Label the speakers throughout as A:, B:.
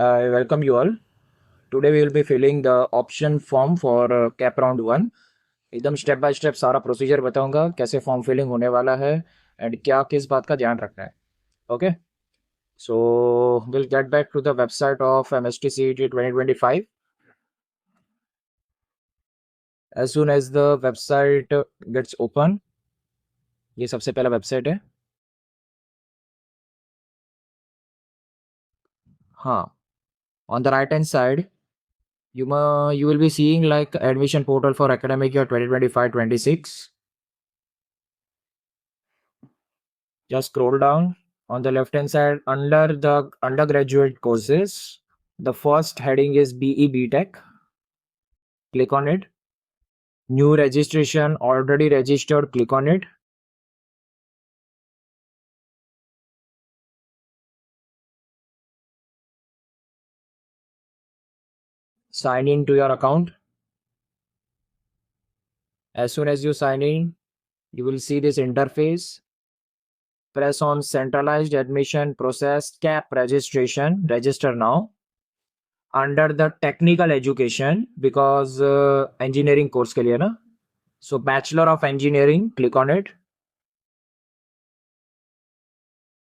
A: I welcome you all. Today we will be filling the option form for cap round 1. एकदम step by step सारा procedure बताऊंगा कैसे form filling होने वाला है एंड क्या किस बात का ध्यान रखना है. Okay, so will get back to the website of MSTCET 2025. As soon as the website gets open, ये सबसे पहला वेबसाइट है. हाँ, on the right hand side you will be seeing like admission portal for academic year 2025-26. Just scroll down. On the left hand side, under the undergraduate courses, the first heading is BE BTech. Click on it. New registration, already registered, click on it. Sign in to your account. As soon as you sign in, you will see this interface. Press on centralized admission process cap registration, register now. Under the technical education, because engineering course के लिए ना, so Bachelor of Engineering, click on it.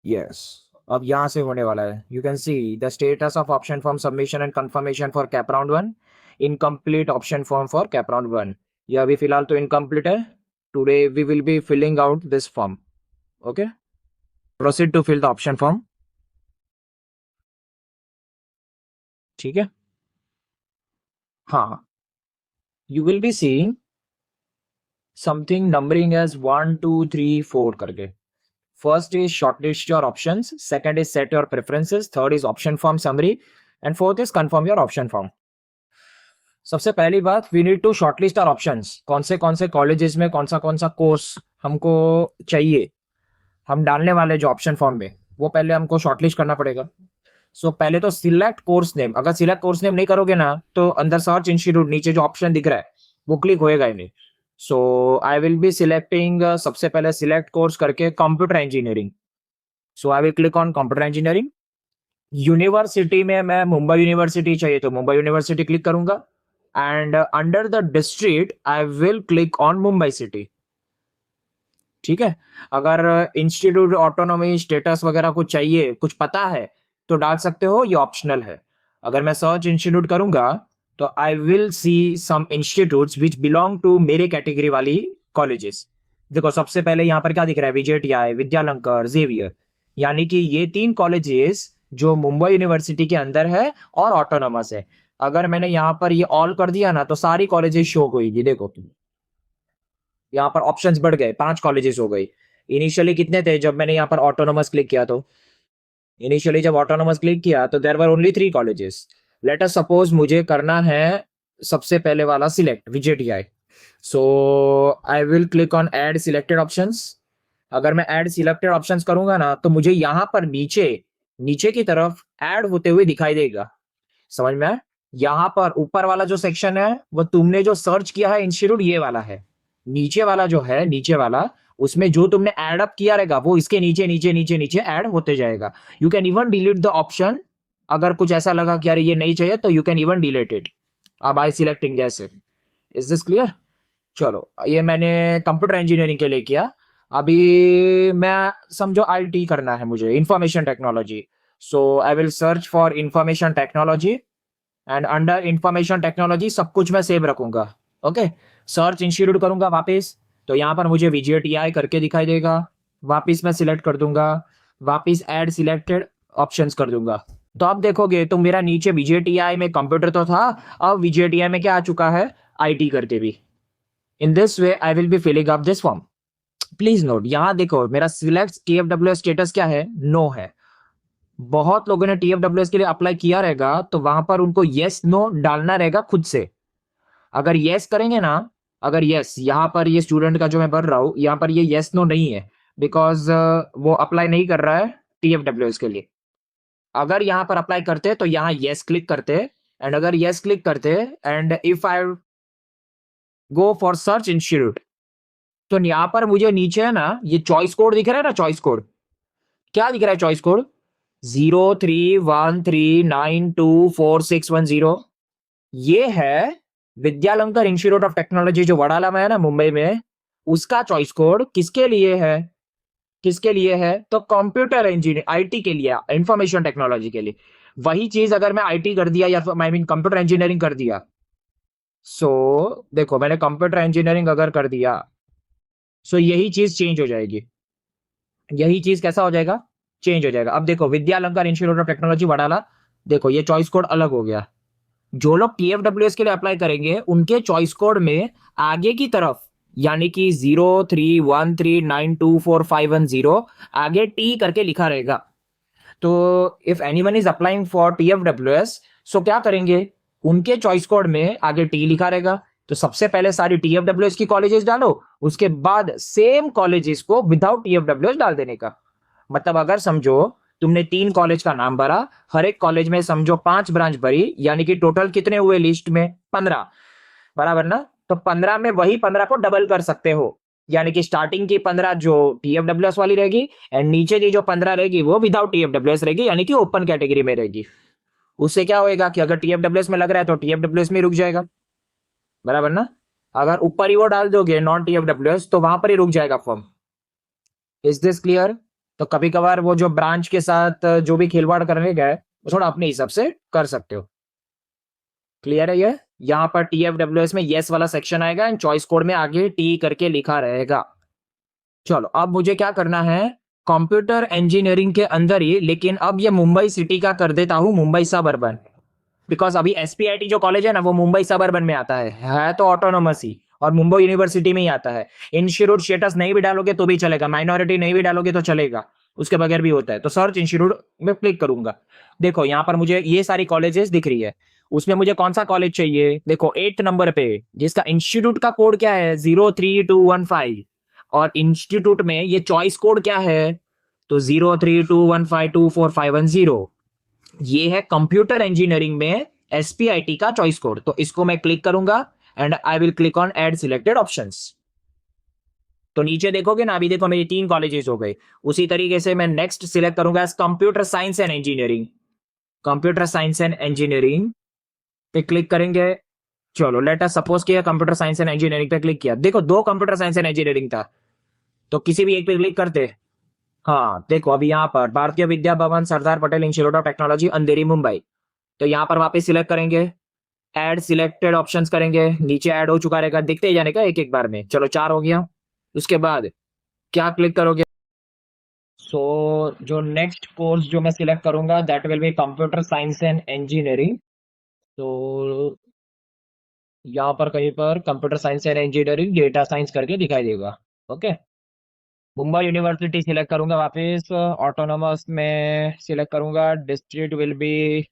A: Yes, अब यहाँ से होने वाला है. You can see the status of option form submission and confirmation for cap round 1. Incomplete option form for cap round 1. ये अभी फिलहाल तो incomplete है. Today we will be filling out this form. Okay, proceed to fill the option form. ठीक है. हाँ, you will be seeing something numbering as 1 2 3 4 करके. First is shortlist your options, second is set your preferences, third is option form summary, and fourth is confirm your option form. सबसे पहली बात, we need to shortlist our options. कौन से colleges में कौन सा course हमको चाहिए, हम डालने वाले जो ऑप्शन फॉर्म में, वो पहले हमको शॉर्टलिस्ट करना पड़ेगा. सो पहले तो सिलेक्ट कोर्स नेम. अगर सिलेक्ट कोर्स नेम नहीं करोगे ना, तो अंदर सर्च इंस्टीट्यूट नीचे जो ऑप्शन दिख रहा है वो क्लिक होएगा ही नहीं. सो आई विल बी सिलेक्टिंग, सबसे पहले सिलेक्ट कोर्स करके computer engineering. So I will click on computer engineering. University में मैं मुंबई यूनिवर्सिटी चाहिए तो मुंबई यूनिवर्सिटी क्लिक करूंगा. And under the district I will click on Mumbai city. ठीक है. अगर इंस्टीट्यूट ऑटोनॉमी स्टेटस वगैरह कुछ चाहिए, कुछ पता है तो डाल सकते हो, ये ऑप्शनल है. अगर मैं सर्च इंस्टीट्यूट करूंगा तो I will see some institutes which belong to मेरे कैटेगरी वाली कॉलेजेस. देखो सबसे पहले यहाँ पर क्या दिख रहा है, VJTI, विद्यालंकर, जेवियर. यानी कि ये 3 कॉलेजेस जो मुंबई यूनिवर्सिटी के अंदर है और ऑटोनॉमस है. अगर मैंने यहाँ पर ये ऑल कर दिया ना, तो सारी कॉलेजेस शो होगी. देखो यहाँ पर ऑप्शंस बढ़ गए, 5 कॉलेजेस हो गई. इनिशियली कितने थे जब मैंने यहाँ पर ऑटोनॉमस क्लिक किया? तो इनिशियली जब ऑटोनॉमस क्लिक किया तो there were only 3 colleges. Let us suppose मुझे करना है सबसे पहले वाला select, VJTI. So I will click on add selected options. अगर मैं ऐड सिलेक्टेड ऑप्शंस करूंगा ना, तो मुझे यहाँ पर नीचे की तरफ ऐड होते हुए दिखाई देगा. समझ में आया? यहाँ पर ऊपर वाला जो सेक्शन है वो तुमने जो सर्च किया है इंस्टीट्यूट, ये वाला है. नीचे वाला जो है, नीचे वाला, उसमें जो तुमने ऐड अप किया रहेगा वो इसके नीचे नीचे नीचे नीचे ऐड होते जाएगा. You can even delete the option. अगर कुछ ऐसा लगा कि यार ये नहीं चाहिए तो you can even delete it. अब आई सिलेक्टिंग जैसे. Is this clear? चलो, ये मैंने कंप्यूटर इंजीनियरिंग के लिए किया. अभी मैं समझो IT करना है मुझे, information technology. So I will search for information technology and under information technology सब कुछ मैं सेव रखूंगा. ओके, सर्च इंस्टीट्यूट करूंगा वापस, तो यहाँ पर मुझे VJTI करके दिखाई देगा. वापस मैं सिलेक्ट कर दूंगा, वापस ऐड सिलेक्टेड ऑप्शंस कर दूंगा. तो आप देखोगे तो मेरा नीचे VJTI में कंप्यूटर तो था, अब VJTI में क्या आ चुका है, IT करके भी. In this way I will be filling up this form. Please note, यहाँ देखो मेरा सिलेक्ट TFWS स्टेटस क्या है, नो है. बहुत लोगों ने TFWS के लिए अप्लाई किया रहेगा, तो वहां पर उनको येस नो डालना रहेगा खुद से. अगर येस करेंगे ना, अगर येस, यहाँ पर ये स्टूडेंट का जो मैं भर रहा हूँ, यहाँ पर ये येस नो नहीं है, बिकॉज वो अप्लाई नहीं कर रहा है TFWS के लिए. अगर यहाँ पर अप्लाई करते तो यहाँ येस क्लिक करते, एंड अगर येस क्लिक करते and if I go for search institute, तो यहाँ पर मुझे नीचे है ना ये चॉइस कोड दिख रहा है ना, चॉइस कोड क्या दिख रहा है, चॉइस कोड 0313924610। ये है विद्यालंकर इंस्टीट्यूट ऑफ टेक्नोलॉजी जो वडाला में है ना, मुंबई में। उसका चॉइस कोड किसके लिए है? किसके लिए है? तो कंप्यूटर इंजीनियर, आईटी के लिए, इंफॉर्मेशन टेक्नोलॉजी के लिए। वही चीज अगर मैं आईटी कर दिया या आई मीन कंप्यूटर इंजीनियरिंग कर दिया, सो देखो मैंने कंप्यूटर इंजीनियरिंग अगर कर दिया, सो यही चीज चेंज हो जाएगी। यही चीज कैसा हो जाएगा? चेंज हो जाएगा। अब देखो Vidyalankar institute of technology Wadala, देखो ये चॉइस कोड अलग हो गया। जो लोग टीएफडब्ल्यूएस के लिए अप्लाई करेंगे उनके चॉइस कोड में आगे की तरफ, यानी कि 0313924510 आगे टी करके लिखा रहेगा। तो if anyone is applying for TFWS, so क्या करेंगे? उनके चॉइस कोड में आगे टी लिखा रहेगा। तो सबसे पहले सारी टीएफडब्ल्यूएस की कॉलेजेस डालो, उसके बाद सेम कॉलेजेस को विदाउट टीएफडब्ल्यूएस डाल देने का। मतलब अगर समझो तुमने 3 कॉलेज का नाम भरा, हर एक कॉलेज में समझो 5 ब्रांच भरी, यानी कि टोटल कितने हुए लिस्ट में? 15, बराबर ना? तो 15 में वही 15 को डबल कर सकते हो, यानी कि स्टार्टिंग की 15 जो टीएफडब्ल्यूएस वाली रहेगी, एंड नीचे की जो 15 रहेगी वो विदाउट टीएफडब्ल्यूएस रहेगी, यानी कि ओपन कैटेगरी में रहेगी। उससे क्या होएगा कि अगर टीएफडब्ल्यूएस में लग रहा है तो टीएफडब्ल्यूएस में रुक जाएगा, बराबर ना? अगर ऊपर ही वो डाल दोगे नॉन टीएफडब्ल्यूएस, तो वहां पर ही रुक जाएगा फॉर्म। Is this clear? तो कभी कभार वो जो ब्रांच के साथ जो भी खिलवाड़ करने गए, वो थोड़ा अपने हिसाब से कर सकते हो। क्लियर है ये? यहाँ पर टीएफडब्ल्यूएस में यस वाला सेक्शन आएगा एंड चॉइस कोड में आगे टी करके लिखा रहेगा। चलो अब मुझे क्या करना है, कंप्यूटर इंजीनियरिंग के अंदर ही, लेकिन अब ये मुंबई सिटी का कर देता हूँ, मुंबई सब अर्बन। बिकॉज अभी एसपीआईटी जो कॉलेज है ना, वो मुंबई सब अर्बन में आता है तो ऑटोनोमस ही, और मुंबई यूनिवर्सिटी में ही आता है। इंस्टीट्यूट स्टेटस नहीं भी डालोगे तो भी चलेगा, माइनॉरिटी नहीं भी डालोगे तो चलेगा, उसके बगैर भी होता है। तो सर्च इंस्टीट्यूट में क्लिक करूंगा। देखो यहाँ पर मुझे ये सारी कॉलेजेस दिख रही है, उसमें मुझे कौन सा कॉलेज चाहिए? देखो 8 नंबर पे जिसका इंस्टीट्यूट का कोड क्या है? 03215। और इंस्टीट्यूट में ये चॉइस कोड क्या है? तो 03215245110। ये है कंप्यूटर इंजीनियरिंग में एसपीआईटी का चॉइस कोड। तो इसको मैं क्लिक करूंगा and I will click on add selected options. तो नीचे देखोगे ना, अभी देखो मेरी 3 कॉलेजेस हो गए। उसी तरीके से मैं नेक्स्ट सिलेक्ट करूंगा computer science and engineering. Computer science and engineering पे क्लिक करेंगे। चलो लेट अस सपोज किया कंप्यूटर साइंस एंड इंजीनियरिंग पे क्लिक किया, देखो 2 कंप्यूटर साइंस एंड इंजीनियरिंग था, तो किसी भी एक पे क्लिक करते। हाँ देखो अभी यहाँ पर भारतीय Vidya Bhavan Sardar Patel institute of technology Andheri Mumbai. तो यहाँ पर वापस सिलेक्ट करेंगे, ऐड सिलेक्टेड ऑप्शंस करेंगे, नीचे ऐड हो चुका रहेगा, दिखते ही जाने का एक एक बार में। चलो 4 हो गया। उसके बाद क्या क्लिक करोगे? सो जो नेक्स्ट कोर्स जो मैं सिलेक्ट करूंगा that will be computer science and engineering. तो यहाँ पर कहीं पर computer science and engineering data science करके दिखाई देगा। ओके, मुंबई यूनिवर्सिटी सिलेक्ट करूंगा, वापस ऑटोनोमस में सिलेक्ट करूंगा, डिस्ट्रिक्ट विल बी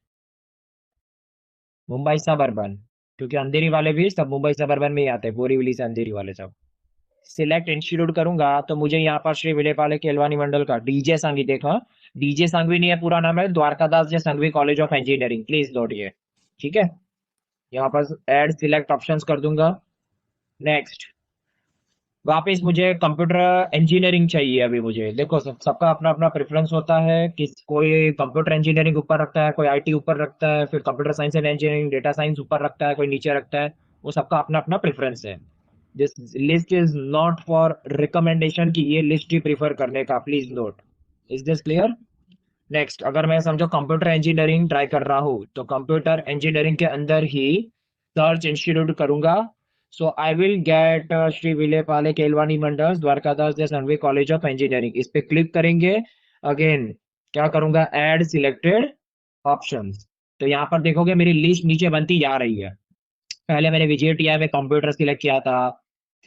A: मुंबई सब अर्बन, क्योंकि अंधेरी वाले भी सब मुंबई सब अर्बन में ही आते हैं, बोरीवली से अंधेरी वाले सब। सिलेक्ट इंस्टीट्यूट करूंगा तो मुझे यहाँ पर श्री विलेपाले केलवानी मंडल का डीजे सांगी, देखा डीजे सांघवी नहीं है, पूरा नाम है Dwarkadas J Sanghvi college of engineering, please note ये। ठीक है, यहाँ पर ऐड सिलेक्ट ऑप्शंस कर दूंगा। नेक्स्ट, वापस मुझे कंप्यूटर इंजीनियरिंग चाहिए। अभी मुझे देखो सबका अपना अपना प्रेफरेंस होता है, किस कोई कंप्यूटर इंजीनियरिंग ऊपर रखता है, कोई आईटी ऊपर रखता है, फिर computer science and engineering data science ऊपर रखता है, कोई नीचे रखता है। वो सबका अपना अपना प्रेफरेंस है। This list is not for recommendation कि ये लिस्ट ही प्रीफर करने का, please note. Is this clear? Next, अगर मैं समझो कंप्यूटर इंजीनियरिंग ट्राई कर रहा हूँ, तो कंप्यूटर इंजीनियरिंग के अंदर ही सर्च इंस्टीट्यूट करूंगा। सो I will get Shri Vileparle Kelwani Mandal Dwarkadas रणवी college of engineering, इस पे क्लिक करेंगे। अगेन क्या करूंगा, ऐड सिलेक्टेड ऑप्शंस। तो यहाँ पर देखोगे मेरी लिस्ट नीचे बनती जा रही है। पहले मैंने विजेटीआई में कंप्यूटर सिलेक्ट किया था,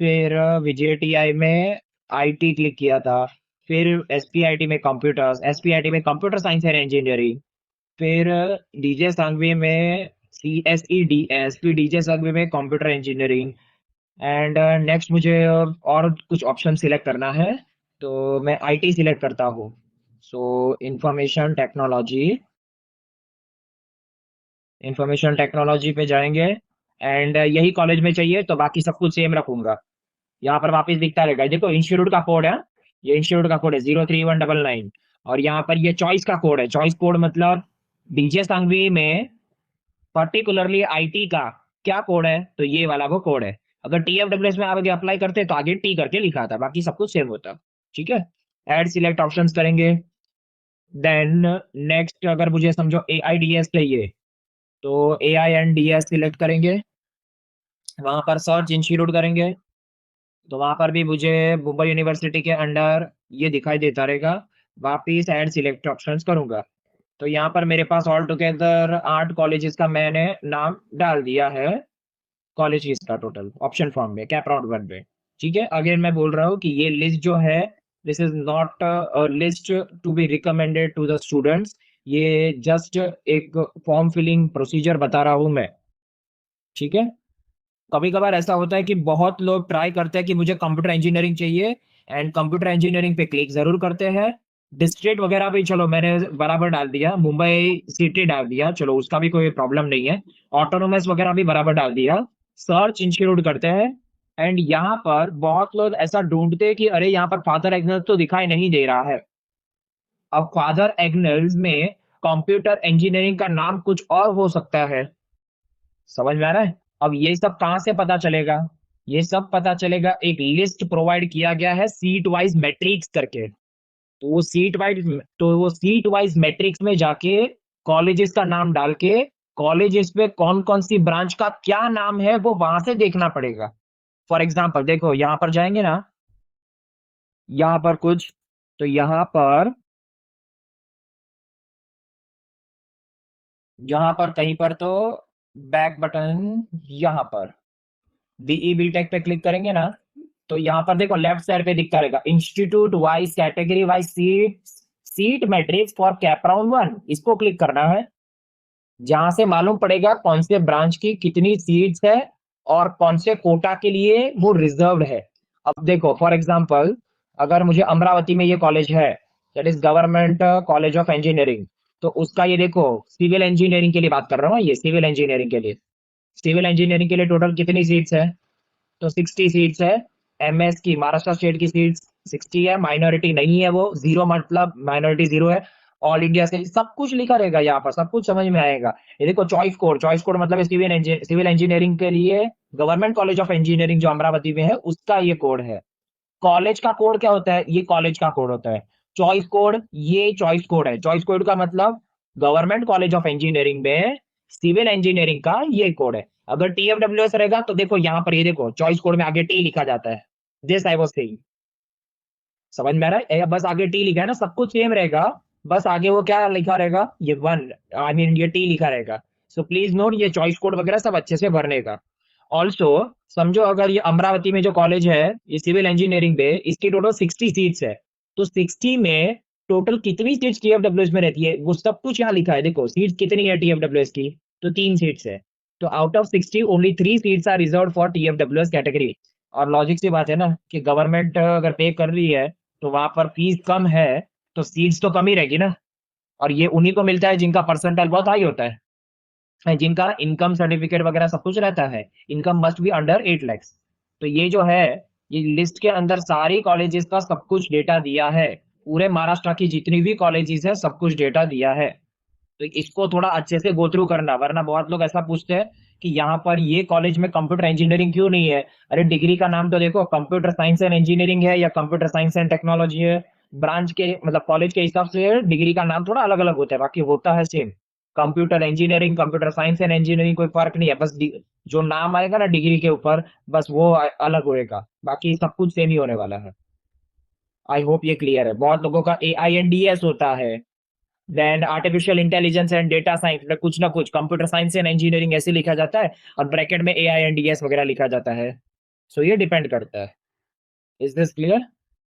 A: फिर विजेटीआई में आईटी क्लिक किया था, फिर एसपीआईटी में कंप्यूटर्स, एसपीआईटी में कंप्यूटर साइंस एंड इंजीनियरिंग, फिर डीजे सांघवी में सीएसईडीएस, फिर डीजे सांघवी में कंप्यूटर इंजीनियरिंग। एंड नेक्स्ट मुझे और कुछ ऑप्शन सिलेक्ट करना है, तो मैं आईटी सिलेक्ट करता हूँ। सो इंफॉर्मेशन टेक्नोलॉजी, इंफॉर्मेशन टेक्नोलॉजी पे जाएंगे एंड यही कॉलेज में चाहिए तो बाकी सब कुछ सेम रखूंगा। यहाँ पर वापस दिखता रहेगा, देखो इंस्टीट्यूट का कोड है, ये इंस्टीट्यूट का कोड है 03199। और यहाँ पर ये चॉइस का कोड है। चॉइस कोड मतलब डीजे संघवी में पर्टिकुलरली आईटी का क्या कोड है, तो ये वाला वो कोड है। अगर टीएफडब्ल्यूएस में आगे अप्लाई करते तो आगे टी करके लिखा था, बाकी सब कुछ सेम होता। ठीक है। ऐड सिलेक्ट ऑप्शंस करेंगे। देन नेक्स्ट अगर मुझे समझो ए आई डी एस चाहिए तो A I N D S select करेंगे। वहां पर सर्च इंस्टीट्यूट करेंगे तो वहां पर भी मुझे मुंबई यूनिवर्सिटी के अंडर ये दिखाई देता रहेगा। वापिस ऐड सिलेक्ट ऑप्शंस करूंगा तो यहाँ पर मेरे पास ऑल टुगेदर 8 कॉलेजेस का मैंने नाम डाल दिया है। कॉलेजेस का टोटल ऑप्शन फॉर्म में कैप राउंड 1 में। ठीक है। अगेन मैं बोल रहा हूँ कि ये लिस्ट जो है, this is not list to be recommended to the students. ये जस्ट एक फॉर्म फिलिंग प्रोसीजर बता रहा हूँ मैं। ठीक है। कभी कभार ऐसा होता है कि बहुत लोग ट्राई करते हैं कि मुझे कंप्यूटर इंजीनियरिंग चाहिए एंड कंप्यूटर इंजीनियरिंग पे क्लिक जरूर करते हैं। डिस्ट्रिक्ट वगैरह भी चलो मैंने बराबर डाल दिया, मुंबई सिटी डाल दिया, चलो उसका भी कोई प्रॉब्लम नहीं है। ऑटोनोमस वगैरह भी बराबर डाल दिया। सर्च इंस्टीट्यूट करते हैं एंड यहाँ पर बहुत लोग ऐसा ढूंढते हैं कि अरे यहाँ पर फादर एग्नल्स तो दिखाई नहीं दे रहा है। अब फादर एग्नल्स में कंप्यूटर इंजीनियरिंग का नाम कुछ और हो सकता है। समझ में आ रहा है। अब ये सब कहां से पता चलेगा? ये सब पता चलेगा, एक लिस्ट प्रोवाइड किया गया है सीट वाइज मैट्रिक्स करके। तो वो सीट वाइज मैट्रिक्स में जाके कॉलेजेस का नाम डाल के कॉलेजेस पे कौन कौन सी ब्रांच का क्या नाम है वो वहां से देखना पड़ेगा। फॉर एग्जाम्पल देखो यहाँ पर जाएंगे ना, यहाँ पर कुछ, तो यहाँ पर कहीं पर तो बैक बटन, यहाँ पर बीई बी टेक पे क्लिक करेंगे ना, तो यहाँ पर देखो लेफ्ट साइड पे दिखता रहेगा institute wise category wise seat, seat matrix for cap round 1, इसको क्लिक करना है। जहां से मालूम पड़ेगा कौन से ब्रांच की कितनी सीट्स है और कौन से कोटा के लिए वो रिजर्व्ड है। अब देखो फॉर एग्जांपल अगर मुझे अमरावती में ये कॉलेज है, that is government college of engineering, तो उसका ये देखो सिविल इंजीनियरिंग के लिए बात कर रहा हूँ, ये सिविल इंजीनियरिंग के लिए, सिविल इंजीनियरिंग के लिए टोटल कितनी सीट्स है, तो 60 सीट्स है। एमएस की महाराष्ट्र स्टेट की सीट्स 60 है, माइनॉरिटी नहीं है, वो जीरो मतलब माइनॉरिटी जीरो है। ऑल इंडिया से सब कुछ लिखा रहेगा, यहाँ पर सब कुछ समझ में आएगा। ये देखो चॉइस कोड, चॉइस कोड मतलब सिविल इंजीनियरिंग के लिए गवर्नमेंट कॉलेज ऑफ इंजीनियरिंग जो अमरावती में है उसका ये कोड है। कॉलेज का कोड क्या होता है, ये कॉलेज का कोड होता है। चॉइस कोड, ये चॉइस कोड है। चॉइस कोड का मतलब गवर्नमेंट कॉलेज ऑफ इंजीनियरिंग में सिविल इंजीनियरिंग का ये कोड है। अगर टीएफडब्ल्यूएस रहेगा तो देखो यहाँ पर, ये देखो चॉइस कोड में आगे टी लिखा जाता है। दिस आई वाज सेइंग, समझ में आ रहा है? बस आगे टी लिखा है ना, सब कुछ सेम रहेगा, बस आगे वो क्या लिखा रहेगा, ये 1, आई मीन ये टी लिखा रहेगा। सो प्लीज नोट ये चॉइस कोड वगैरह सब अच्छे से भरने का। ऑल्सो समझो अगर ये अमरावती में जो कॉलेज है ये सिविल इंजीनियरिंग पे, इसकी टोटल 60 सीट्स है, तो 60 में टोटल कितनी सीट्स टीएफडब्ल्यूएस में रहती है वो सब कुछ यहाँ लिखा है। देखो सीट्स कितनी है टीएफडब्ल्यूएस की, तो 3 सीट्स है। तो out of 60 only 3 seats are reserved for TFWS category. और लॉजिक सी बात है ना कि गवर्नमेंट अगर पे कर रही है तो वहां पर फीस कम है तो सीट्स तो कम ही रहेगी ना। और ये उन्हीं को मिलता है जिनका परसेंटाइल बहुत हाई होता है, जिनका इनकम सर्टिफिकेट वगैरह सब कुछ रहता है, income must be under 8 lakhs। तो ये जो है, ये लिस्ट के अंदर सारी कॉलेजेस का सब कुछ डेटा दिया है, पूरे महाराष्ट्र की जितनी भी कॉलेजेस है सब कुछ डेटा दिया है। तो इसको थोड़ा अच्छे से गो थ्रू करना, वरना बहुत लोग ऐसा पूछते हैं कि यहाँ पर ये कॉलेज में कंप्यूटर इंजीनियरिंग क्यों नहीं है। अरे डिग्री का नाम तो देखो, कंप्यूटर साइंस एंड इंजीनियरिंग है या कंप्यूटर साइंस एंड टेक्नोलॉजी है। ब्रांच के मतलब कॉलेज के हिसाब से डिग्री का नाम थोड़ा अलग अलग होता है, बाकी होता है same. Computer engineering, computer science and engineering कोई फर्क नहीं है, बस जो नाम आएगा ना डिग्री के ऊपर, बस वो अलग होएगा, बाकी सब कुछ सेम ही होने वाला है। आई होप ये क्लियर है। बहुत लोगों का AINDS होता है, then artificial intelligence and data science में कुछ ना कुछ कंप्यूटर साइंस एंड इंजीनियरिंग ऐसे लिखा जाता है और ब्रैकेट में AINDS वगैरह लिखा जाता है। सो ये डिपेंड करता है। Is this clear?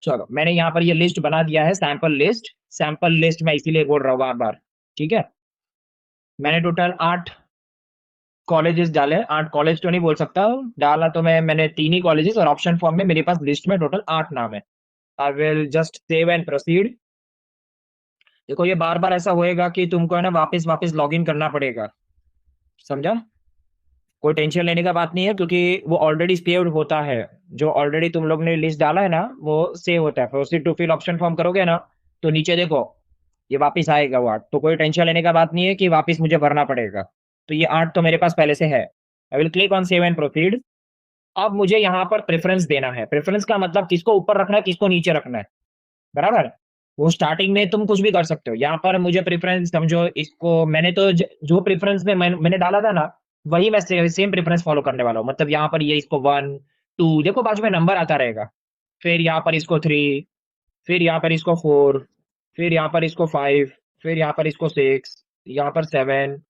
A: चलो मैंने यहाँ पर ये लिस्ट बना दिया है, सैंपल लिस्ट। सैंपल लिस्ट मैं इसीलिए बोल रहा हूँ बार बार। ठीक है। मैंने टोटल 8 कॉलेजेस डाले, 8 कॉलेज तो नहीं बोल सकता, डाला तो मैंने 3 ही कॉलेजेस, और ऑप्शन फॉर्म में मेरे पास लिस्ट में टोटल 8 नाम है। I will just save and proceed. देखो ये बार बार ऐसा होएगा कि तुमको है ना वापस वापस लॉग इन करना पड़ेगा, समझा? कोई टेंशन लेने का बात नहीं है क्योंकि वो ऑलरेडी सेव्ड होता है। जो ऑलरेडी तुम लोग ने लिस्ट डाला है ना वो सेव होता है। Proceed to fill option form करोगे ना, तो नीचे देखो ये वापस आएगा वो 8, तो कोई टेंशन लेने का बात नहीं है कि वापस मुझे भरना पड़ेगा। तो ये 8 तो मेरे पास पहले से है। आई will click on save and proceed. अब मुझे यहाँ पर प्रेफरेंस देना है। प्रेफरेंस का मतलब किसको ऊपर रखना है, किसको नीचे रखना है, बराबर। वो स्टार्टिंग में तुम कुछ भी कर सकते हो। यहाँ पर मुझे प्रेफरेंस समझो, इसको मैंने तो जो प्रेफरेंस में मैंने डाला था ना, वही मैं सेम प्रेफरेंस फॉलो करने वाला हूँ। मतलब यहाँ पर ये इसको 1 2, देखो बाजू में नंबर आता रहेगा। फिर यहाँ पर इसको 3, फिर यहाँ पर इसको 4, फिर यहाँ पर इसको 5, फिर यहाँ पर इसको 6, यहाँ पर 7,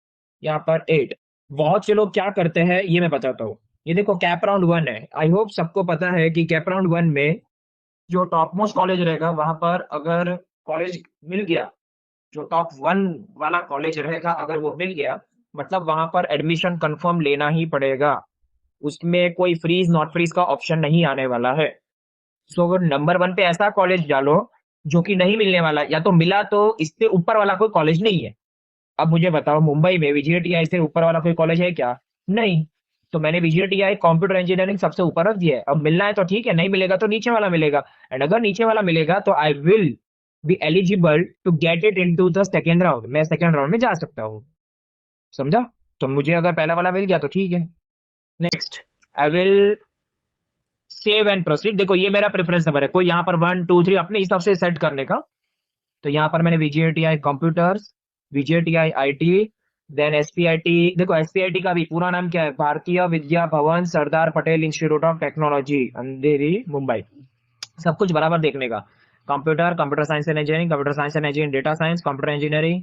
A: यहाँ पर 8। बहुत से लोग क्या करते हैं ये मैं बताता हूँ। ये देखो कैप राउंड 1 है। आई होप सबको पता है कि कैप राउंड 1 में जो टॉप मोस्ट कॉलेज रहेगा वहां पर अगर कॉलेज मिल गया, जो टॉप 1 वाला कॉलेज रहेगा अगर वो मिल गया, मतलब वहां पर एडमिशन कंफर्म लेना ही पड़ेगा। उसमें कोई फ्रीज नॉट फ्रीज का ऑप्शन नहीं आने वाला है। सो अगर नंबर 1 पे ऐसा कॉलेज डालो जो कि नहीं मिलने वाला, या तो मिला तो इससे ऊपर वाला कोई कॉलेज नहीं है। अब मुझे बताओ मुंबई में विजीटीआई से ऊपर वाला कोई कॉलेज है क्या? नहीं। तो मैंने विजीटीआई कंप्यूटर इंजीनियरिंग सबसे ऊपर रख दिया है। अब मिलना है तो ठीक है, नहीं मिलेगा तो नीचे वाला मिलेगा। एंड अगर नीचे वाला मिलेगा तो I will be eligible to get it into the second round. मैं सेकेंड राउंड में जा सकता हूँ, समझा? तो मुझे अगर पहला वाला मिल गया तो ठीक है। Next, I will save and proceed. देखो ये मेरा प्रेफरेंस नंबर है, कोई यहाँ पर 1 2 3 अपने हिसाब से सेट करने का। तो यहाँ पर मैंने VJTI computers, VJTI IT, then SPIT. देखो एसपीआईटी का भी पूरा नाम क्या है, Bharatiya Vidya Bhavan Sardar Patel institute of technology, Andheri, Mumbai. सब कुछ बराबर देखने का। Computer, computer science and engineering, computer science and engineering, data science, computer engineering,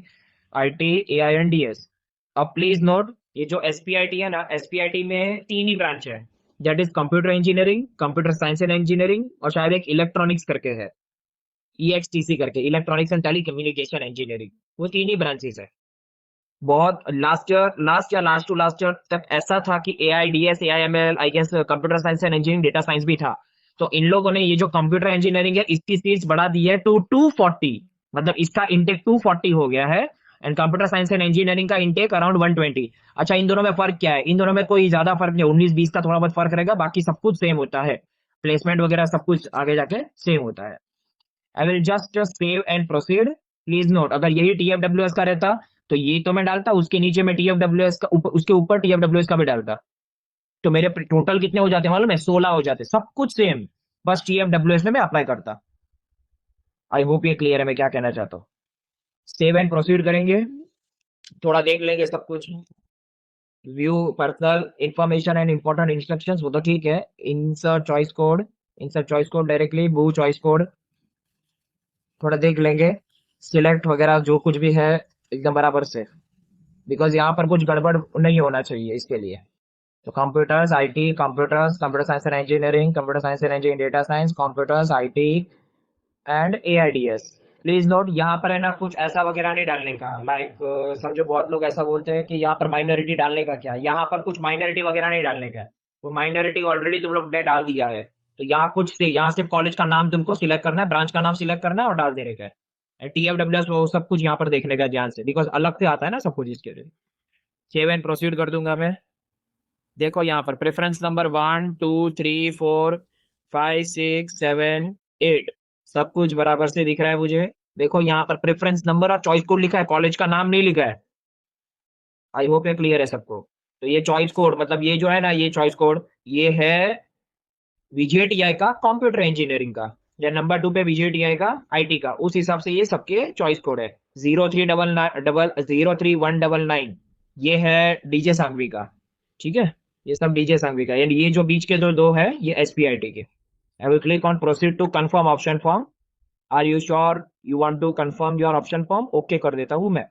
A: IT, AI and DS. अब प्लीज नोट, ये जो एसपीआईटी है ना, एसपीआईटी में 3 ही ब्रांच है। That is computer engineering, computer science and engineering, और शायद एक इलेक्ट्रॉनिक्स करके है, ईएक्सटीसी करके, इलेक्ट्रॉनिक्स एंड टेलीकम्युनिकेशन इंजीनियरिंग। वो 3 ही ब्रांचेस है। बहुत लास्ट टू लास्ट ईयर तक ऐसा था कि AIDS, AIML, I guess computer science and engineering, data science भी था। तो इन लोगों ने ये जो कंप्यूटर इंजीनियरिंग है इसकी सीट्स बढ़ा दी है टू 240। मतलब इसका इंटेक 240 हो गया है। And computer science and engineering का इंटेक अराउंड 120। अच्छा, इन दोनों में फर्क क्या है? इन दोनों में कोई ज्यादा फर्क नहीं, 19 20 का थोड़ा बहुत फर्क रहेगा, बाकी सब कुछ सेम होता है। प्लेसमेंट वगैरह सब कुछ आगे जाके सेम होता है। I will just save and proceed. Please note, अगर यही टीएफडब्ल्यूएस का रहता तो ये तो मैं डालता, उसके नीचे में टीएफडब्ल्यूएस का ऊपर, उसके ऊपर टीएफडब्ल्यूएस का भी डालता। तो मेरे टोटल कितने हो जाते मालूम है? 16 हो जाते, सब कुछ सेम। बस टीएफडब्ल्यूएस में मैं अप्लाई करता। आई होप ये क्लियर है मैं क्या कहना चाहता हूँ। सेव एंड प्रोसीड करेंगे, थोड़ा देख लेंगे सब कुछ। View personal information and important instructions, वो तो ठीक है। Insert choice code, insert choice code directly, वो चॉइस कोड थोड़ा देख लेंगे। सिलेक्ट वगैरह जो कुछ भी है एकदम बराबर से, बिकॉज यहाँ पर कुछ गड़बड़ नहीं होना चाहिए इसके लिए। तो computers IT, computers, computer science and engineering, computer science and engineering, data science, computers IT and AIDS. Please note, यहाँ पर है ना कुछ ऐसा वगैरह नहीं डालने का। लाइक समझो बहुत लोग ऐसा बोलते हैं कि यहाँ पर माइनॉरिटी डालने का क्या, यहाँ पर कुछ माइनॉरिटी वगैरह नहीं डालने का है। वो माइनॉरिटी ऑलरेडी तुम लोग ने डाल दिया है। तो यहाँ कुछ से, यहाँ सिर्फ कॉलेज का नाम तुमको सिलेक्ट करना है, ब्रांच का नाम सिलेक्ट करना है और डाल देने का है। टीएफडब्ल्यूएस वो सब कुछ यहाँ पर देखने का ध्यान से, बिकॉज अलग से आता है ना सब कुछ इसके लिए। सेव एंड प्रोसीड कर दूंगा मैं। देखो यहाँ पर प्रेफरेंस नंबर 1 2 3 4 5 6 7 8, सब कुछ बराबर से दिख रहा है मुझे। देखो यहाँ पर प्रेफरेंस नंबर और चॉइस कोड लिखा है, कॉलेज का नाम नहीं लिखा है। आई होप ये क्लियर है सबको। तो ये चॉइस कोड, मतलब ये जो है ना, ये चॉइस कोड ये है विजेटीआई का कंप्यूटर इंजीनियरिंग का, या नंबर 2 पे विजेटीआई का आईटी का, उस हिसाब से ये सबके चॉइस कोड है। 0319 ये है डीजे सांघवी का। ठीक है, ये सब डीजे सांघवी का, यानी ये जो बीच के जो दो है ये एसपीआईटी के। I will click on proceed to confirm option form. Are you sure you want to confirm your option form? Okay कर देता हूं मैं।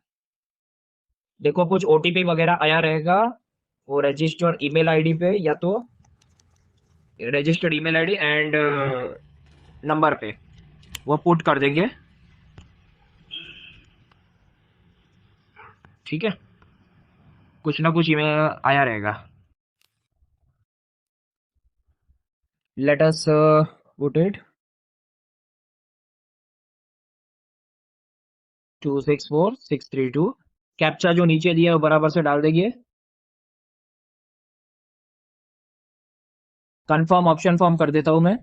A: देखो कुछ ओटीपी वगैरह आया रहेगा, वो रजिस्टर्ड ईमेल आईडी पे, या तो registered email ID and number पे वो पुट कर देंगे। ठीक है, कुछ ना कुछ ईमेल आया रहेगा। Let us put it 264632। Captcha जो नीचे दिया है वो बराबर से डाल देंगे। कंफर्म ऑप्शन फॉर्म कर देता हूं मैं।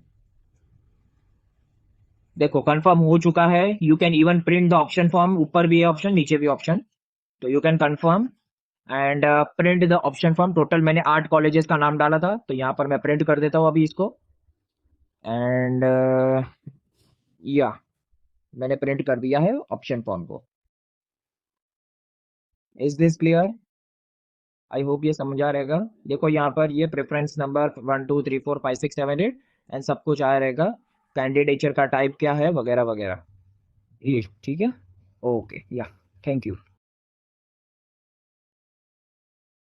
A: देखो कंफर्म हो चुका है। You can even print the option form, ऊपर भी है ऑप्शन, नीचे भी ऑप्शन, तो you can confirm and print the option form. Total मैंने 8 कॉलेजेस का नाम डाला था, तो यहाँ पर मैं प्रिंट कर देता हूँ अभी इसको। एंड या मैंने प्रिंट कर दिया है ऑप्शन फॉर्म को। Is this clear? I hope ये समझ आ रहेगा। देखो यहाँ पर ये प्रेफरेंस नंबर 1 2 3 4 5 6 7 8 एंड सब कुछ आया रहेगा, कैंडिडेचर का टाइप क्या है वगैरह वगैरह। ये ठीक है। ओके या थैंक यू।